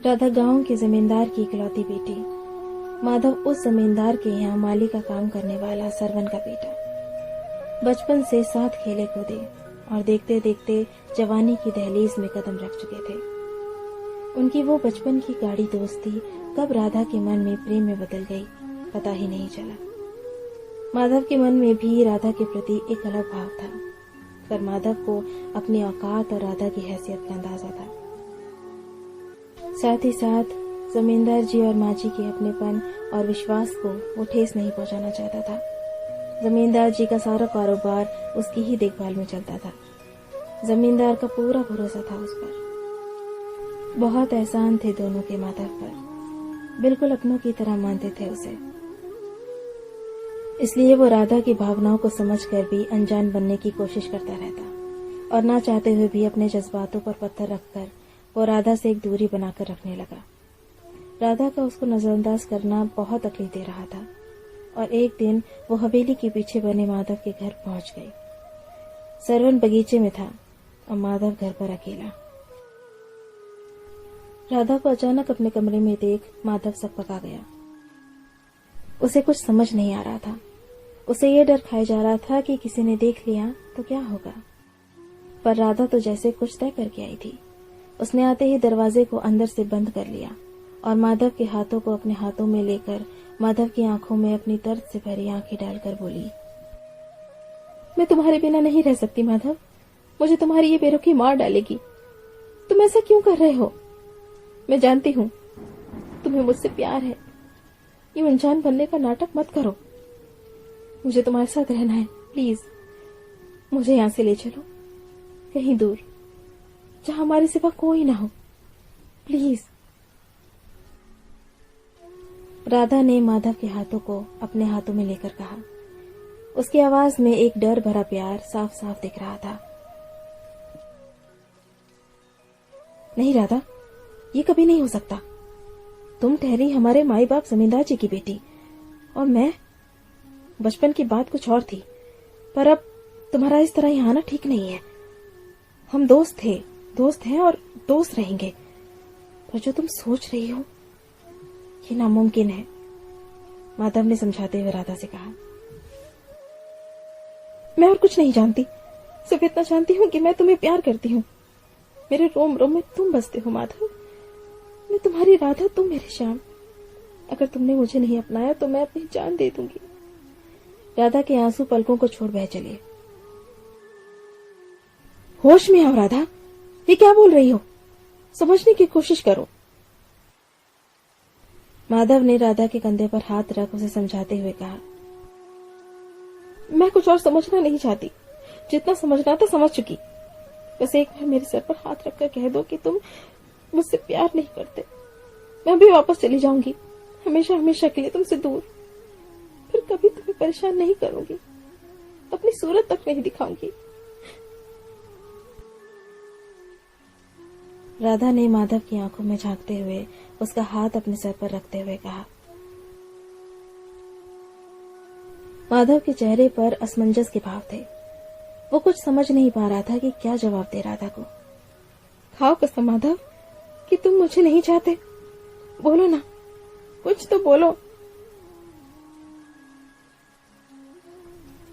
राधा गांव के जमींदार की इकलौती बेटी। माधव उस जमींदार के यहाँ माली का काम करने वाला सरवन का बेटा। बचपन से साथ खेले कूदे और देखते देखते जवानी की दहलीज में कदम रख चुके थे। उनकी वो बचपन की गाढ़ी दोस्ती कब राधा के मन में प्रेम में बदल गई पता ही नहीं चला। माधव के मन में भी राधा के प्रति एक अलग भाव था, पर माधव को अपनी औकात और राधा की हैसियत का अंदाजा था। साथ ही साथ जमींदार जी और माँ जी के अपनेपन और विश्वास को वो ठेस नहीं पहुंचाना चाहता था। जमींदार जी का सारा कारोबार उसकी ही देखभाल में चलता था। जमींदार का पूरा भरोसा था उस पर। बहुत एहसान थे दोनों के माधव पर, बिल्कुल अपनों की तरह मानते थे उसे। इसलिए वो राधा की भावनाओं को समझकर भी अनजान बनने की कोशिश करता रहता और ना चाहते हुए भी अपने जज्बातों पर पत्थर रखकर वो राधा से एक दूरी बनाकर रखने लगा। राधा का उसको नजरअंदाज करना बहुत तकलीफ दे रहा था और एक दिन वो हवेली के पीछे बने माधव के घर पहुंच गई। सरवन बगीचे में था और माधव घर पर अकेला। राधा को अचानक अपने कमरे में देख माधव सकपका गया। उसे कुछ समझ नहीं आ रहा था। उसे ये डर खाया जा रहा था कि किसी ने देख लिया तो क्या होगा, पर राधा तो जैसे कुछ तय करके आई थी। उसने आते ही दरवाजे को अंदर से बंद कर लिया और माधव के हाथों को अपने हाथों में लेकर माधव की आंखों में अपनी दर्द से भरी आंखें डालकर बोली, मैं तुम्हारे बिना नहीं रह सकती माधव। मुझे तुम्हारी ये बेरुखी मार डालेगी। तुम ऐसा क्यों कर रहे हो? मैं जानती हूँ तुम्हें मुझसे प्यार है। ये अनजान बनने का नाटक मत करो। मुझे तुम्हारे साथ रहना है। प्लीज मुझे यहाँ से ले चलो, कहीं दूर जहाँ हमारे सिवा कोई ना हो। प्लीज। राधा ने माधव के हाथों को अपने हाथों में लेकर कहा। उसकी आवाज में एक डर भरा प्यार साफ साफ दिख रहा था। नहीं राधा, ये कभी नहीं हो सकता। तुम ठहरी हमारे माई बाप जमींदार जी की बेटी और मैं बचपन की बात कुछ और थी, पर अब तुम्हारा इस तरह यहाँ आना ठीक नहीं है। हम दोस्त थे, दोस्त हैं और दोस्त रहेंगे, पर जो तुम सोच रही हो ये नामुमकिन है। माधव ने समझाते हुए राधा से कहा, मैं और कुछ नहीं जानती, सिर्फ इतना जानती हूँ कि मैं तुम्हें प्यार करती हूँ। मेरे रोम रोम में तुम बसते हो माधव। मैं तुम्हारी राधा, तुम मेरे श्याम। अगर तुमने मुझे नहीं अपनाया तो मैं अपनी जान दे दूंगी। राधा के आंसू पलकों को छोड़ बह चले। होश में आओ राधा, ये क्या बोल रही हो? समझने की कोशिश करो। माधव ने राधा के कंधे पर हाथ रख उसे समझाते हुए कहा, मैं कुछ और समझना नहीं चाहती। जितना समझना था समझ चुकी। बस एक बार मेरे सर पर हाथ रखकर कह दो कि तुम मुझसे प्यार नहीं करते। मैं भी वापस चली जाऊंगी, हमेशा हमेशा के लिए तुमसे दूर। फिर कभी तुम्हें परेशान नहीं करूंगी, अपनी सूरत तक नहीं दिखाऊंगी। राधा ने माधव की आंखों में झांकते हुए उसका हाथ अपने सर पर रखते हुए कहा। माधव के चेहरे पर असमंजस के भाव थे। वो कुछ समझ नहीं पा रहा था कि क्या जवाब दे राधा को। खाओ कसम माधव कि तुम मुझे नहीं चाहते। बोलो ना, कुछ तो बोलो।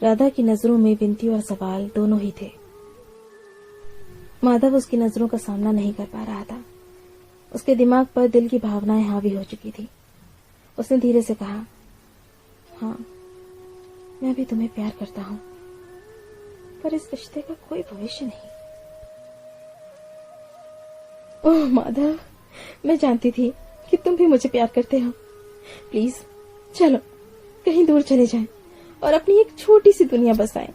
राधा की नजरों में विनती और सवाल दोनों ही थे। माधव उसकी नजरों का सामना नहीं कर पा रहा था। उसके दिमाग पर दिल की भावनाएं हावी हो चुकी थी। उसने धीरे से कहा, हाँ मैं भी तुम्हें प्यार करता हूँ, पर इस रिश्ते का कोई भविष्य नहीं। ओह माधव, मैं जानती थी कि तुम भी मुझे प्यार करते हो। प्लीज चलो कहीं दूर चले जाएं और अपनी एक छोटी सी दुनिया बसाएं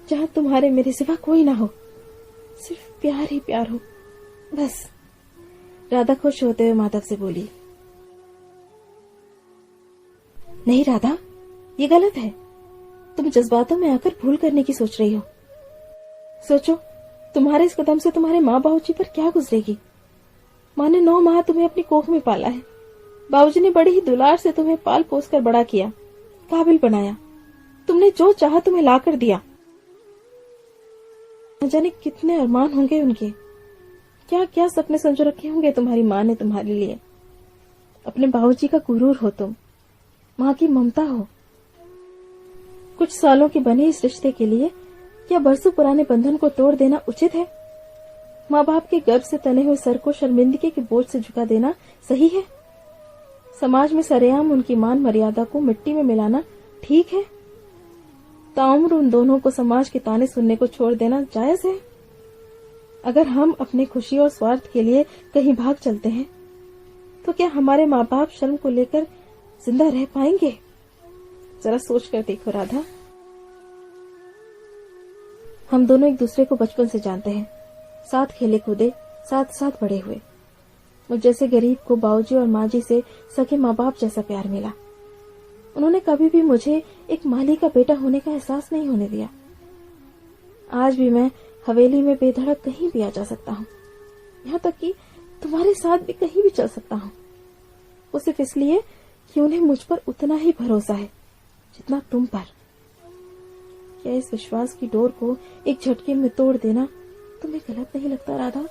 जहां तुम्हारे मेरे सिवा कोई ना हो। सिर्फ प्यार ही प्यार हो, बस। राधा खुश होते हुए माधव से बोली, नहीं राधा, ये गलत है। तुम जज्बातों में आकर भूल करने की सोच रही हो। सोचो तुम्हारे इस कदम से तुम्हारे माँ बाबूजी पर क्या गुजरेगी। माँ ने 9 माह तुम्हें अपनी कोख में पाला है। बाबूजी ने बड़ी ही दुलार से तुम्हें पाल पोस कर बड़ा किया, काबिल बनाया। तुमने जो चाहा तुम्हें ला कर दिया। न जाने कितने अरमान होंगे उनके। क्या क्या सपने संजो रखे होंगे तुम्हारी माँ ने तुम्हारे लिए। अपने बाबूजी का गुरूर हो तुम, माँ की ममता हो। कुछ सालों के बने इस रिश्ते के लिए क्या बरसों पुराने बंधन को तोड़ देना उचित है? माँ बाप के गर्भ से तने हुए सर को शर्मिंदगी के बोझ से झुका देना सही है? समाज में सरेआम उनकी मान मर्यादा को मिट्टी में मिलाना ठीक है? ताउम्र उन दोनों को समाज के ताने सुनने को छोड़ देना जायज है? अगर हम अपनी खुशी और स्वार्थ के लिए कहीं भाग चलते हैं तो क्या हमारे माँ बाप शर्म को लेकर जिंदा रह पाएंगे? जरा सोच कर देखो राधा। हम दोनों एक दूसरे को बचपन से जानते हैं, साथ खेले कूदे, साथ साथ बड़े हुए। मुझ जैसे गरीब को बाबूजी और माँ जी से सके माँ बाप जैसा प्यार मिला। उन्होंने कभी भी मुझे एक माली का बेटा होने का एहसास नहीं होने दिया। आज भी मैं हवेली में बेधड़क कहीं भी आ जा सकता हूँ, यहाँ तक कि तुम्हारे साथ भी कहीं भी चल सकता हूँ। वो सिर्फ इसलिए कि उन्हें मुझ पर उतना ही भरोसा है जितना तुम पर। क्या इस विश्वास की डोर को एक झटके में तोड़ देना तुम्हें गलत नहीं लगता राधा?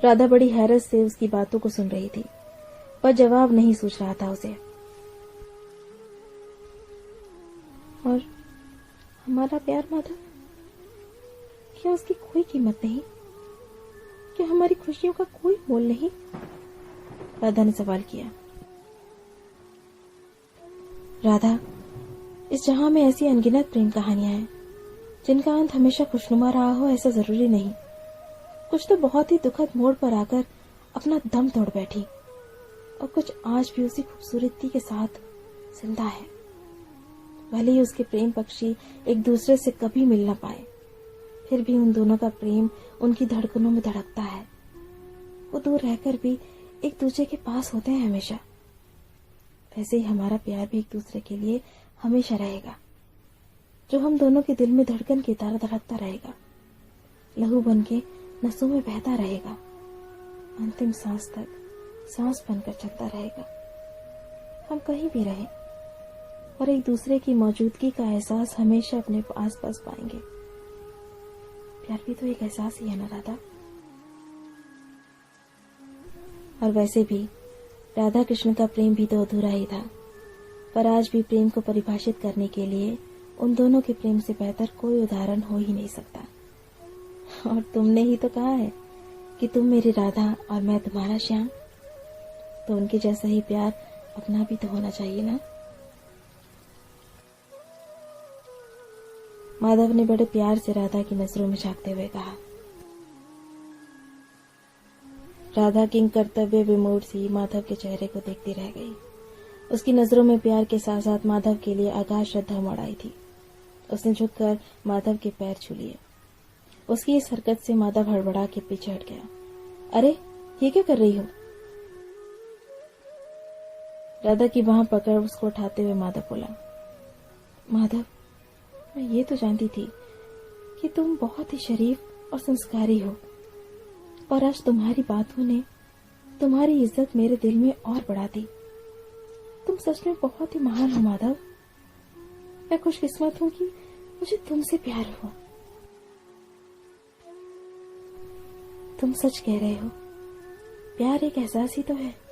राधा बड़ी हैरत से उसकी बातों को सुन रही थी, पर जवाब नहीं सूझ रहा था उसे। और हमारा प्यार माधव, क्या उसकी कोई कीमत नहीं? क्या हमारी खुशियों का कोई मोल नहीं? राधा ने सवाल किया। राधा, इस जहां में ऐसी अनगिनत प्रेम कहानियां हैं जिनका अंत हमेशा खुशनुमा रहा हो, ऐसा जरूरी नहीं। कुछ तो बहुत ही दुखद मोड़ पर आकर अपना दम तोड़ बैठी, और कुछ आज भी उसी खूबसूरती के साथ जिंदा है। भले ही उसके प्रेम पक्षी एक दूसरे से कभी मिल न पाए, फिर भी उन दोनों का प्रेम उनकी धड़कनों में धड़कता है। वो दूर रहकर भी एक दूसरे के पास होते हैं हमेशा। वैसे ही हमारा प्यार भी एक दूसरे के लिए हमेशा रहेगा, जो हम दोनों के दिल में धड़कन की तरह धड़कता रहेगा, लहू बन के नसों में बहता रहेगा, अंतिम सांस तक सांस बनकर चलता रहेगा। हम कहीं भी रहें और एक दूसरे की मौजूदगी का एहसास हमेशा अपने आस पास पाएंगे। प्यार भी तो एक एहसास ही है ना राधा? और वैसे भी राधा कृष्ण का प्रेम भी तो अधूरा ही था, पर आज भी प्रेम को परिभाषित करने के लिए उन दोनों के प्रेम से बेहतर कोई उदाहरण हो ही नहीं सकता। और तुमने ही तो कहा है कि तुम मेरी राधा और मैं तुम्हारा श्याम, तो उनके जैसा ही प्यार अपना भी तो होना चाहिए ना? माधव ने बड़े प्यार से राधा की नजरों में झांकते हुए कहा। राधा किंग कर्तव्य विमूढ़ सी माधव के चेहरे को देखती रह गई। उसकी नजरों में प्यार के साथ साथ माधव के लिए अगाध श्रद्धा उमड़ आई थी। उसने झुककर माधव के पैर छू लिए। उसकी इस हरकत से माधव हड़बड़ा के पीछे हट गया। अरे, ये क्या कर रही हो? राधा की बांह पकड़ उसको उठाते हुए माधव बोला। माधव, मैं ये तो जानती थी कि तुम बहुत ही शरीफ और संस्कारी हो, और आज तुम्हारी बातों ने तुम्हारी इज्जत मेरे दिल में और बढ़ा दी। तुम सच में बहुत ही महान हो माधव। मैं खुशकिस्मत हूं कि मुझे तुमसे प्यार हुआ। तुम सच कह रहे हो, प्यार एक एहसास ही तो है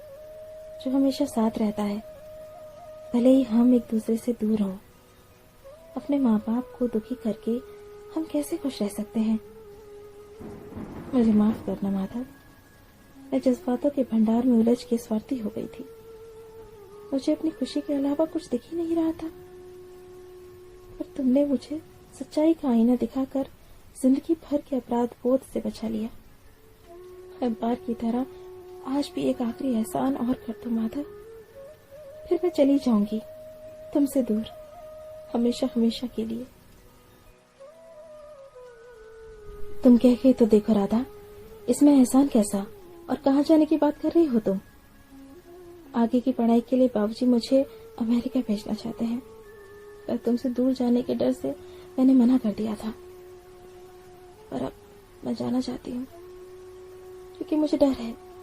जो हमेशा साथ रहता है, भले ही हम एक दूसरे से दूर हों। अपने माँ बाप को दुखी करके हम कैसे खुश रह सकते हैं? मुझे माफ करना माधव, मैं जज्बातों के भंडार में उलझ के स्वार्थी हो गई थी। मुझे अपनी खुशी के अलावा कुछ दिख ही नहीं रहा था, पर तुमने मुझे सच्चाई का आईना दिखाकर जिंदगी भर के अपराध बोध से बचा लिया। हर बार की तरह आज भी एक आखिरी एहसान और कर दो माधव, फिर मैं चली जाऊंगी तुमसे दूर, हमेशा हमेशा के लिए। तुम कह के तो देखो राधा, इसमें एहसान कैसा और कहाँ जाने की बात कर रही हो तुम? आगे की पढ़ाई के लिए बाबूजी मुझे अमेरिका भेजना चाहते हैं, पर तुमसे दूर जाने के डर से मैंने मना कर दिया था। पर अब मैं जाना चाहती हूँ, क्योंकि मुझे डर है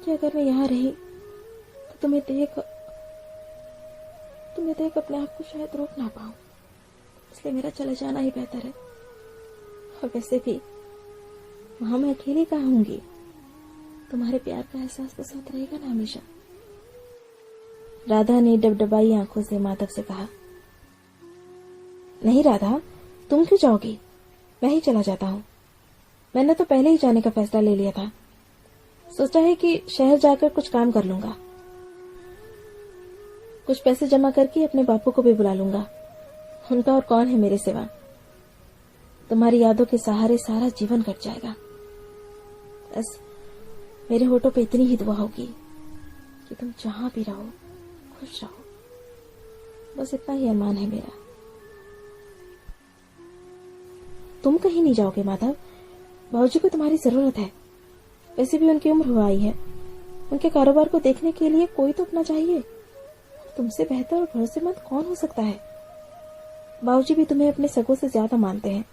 कि अगर मैं यहाँ रही तो तुम्हें देख अपने आप को शायद रोक ना पाऊं, इसलिए मेरा चले जाना ही बेहतर है। और वैसे भी वहां मैं अकेली कहाँ होंगी? तुम्हारे प्यार का एहसास तो साथ रहेगा ना हमेशा। राधा ने डबडबाई आंखों से माधव से कहा। नहीं राधा, तुम क्यों जाओगी? मैं ही चला जाता हूँ। मैंने तो पहले ही जाने का फैसला ले लिया था। सोचा है कि शहर जाकर कुछ काम कर लूंगा। कुछ पैसे जमा करके अपने बापू को भी बुला लूंगा। उनका और कौन है मेरे सिवा। तुम्हारी यादों के सहारे सारा जीवन कट जाएगा। बस मेरे होठों पे इतनी ही दुआ होगी कि तुम जहां भी रहो खुश रहो। बस इतना ही अरमान है मेरा। तुम कहीं नहीं जाओगे माधव। बाबूजी को तुम्हारी जरूरत है। वैसे भी उनकी उम्र हुआ आई है। उनके कारोबार को देखने के लिए कोई तो अपना चाहिए। तुमसे बेहतर और भरोसेमंद कौन हो सकता है? बाबूजी भी तुम्हें अपने सगों से ज्यादा मानते हैं।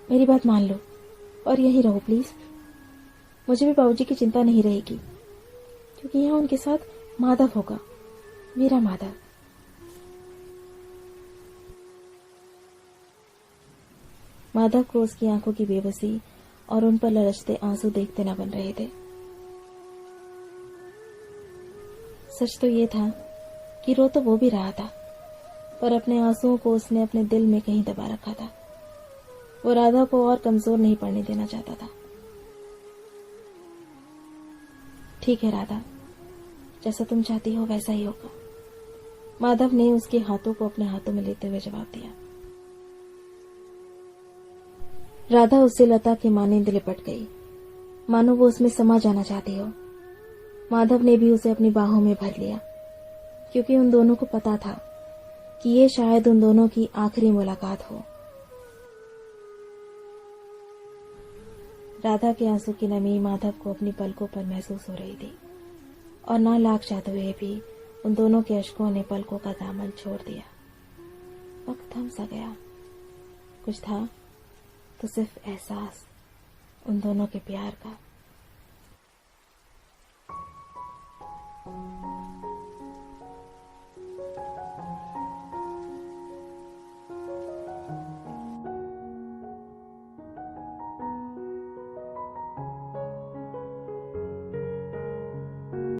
मेरी बात मान लो और यहीं रहो प्लीज। मुझे भी बाबूजी की चिंता नहीं रहेगी, क्योंकि यहाँ उनके साथ माधव होगा, मेरा माधव। माधव को उसकी आंखों की बेबसी और उन पर लरचते आंसू देखते न बन रहे थे। सच तो ये था कि रो तो वो भी रहा था, पर अपने आंसुओं को उसने अपने दिल में कहीं दबा रखा था। वो राधा को और कमजोर नहीं पड़ने देना चाहता था। ठीक है राधा, जैसा तुम चाहती हो वैसा ही होगा, माधव ने उसके हाथों को अपने हाथों में लेते हुए जवाब दिया। राधा उससे लता के मानेंद लिपट गई, मानो वो उसमें समा जाना चाहती हो। माधव ने भी उसे अपनी बाहों में भर लिया, क्योंकि उन दोनों को पता था कि ये शायद उन दोनों की आखिरी मुलाकात हो। राधा के आंसू की नमी माधव को अपनी पलकों पर महसूस हो रही थी, और ना लाख चाहते हुए भी उन दोनों के अश्कों ने पलकों का दामन छोड़ दिया। वक्त थम सा गया। कुछ था तो सिर्फ एहसास उन दोनों के प्यार का।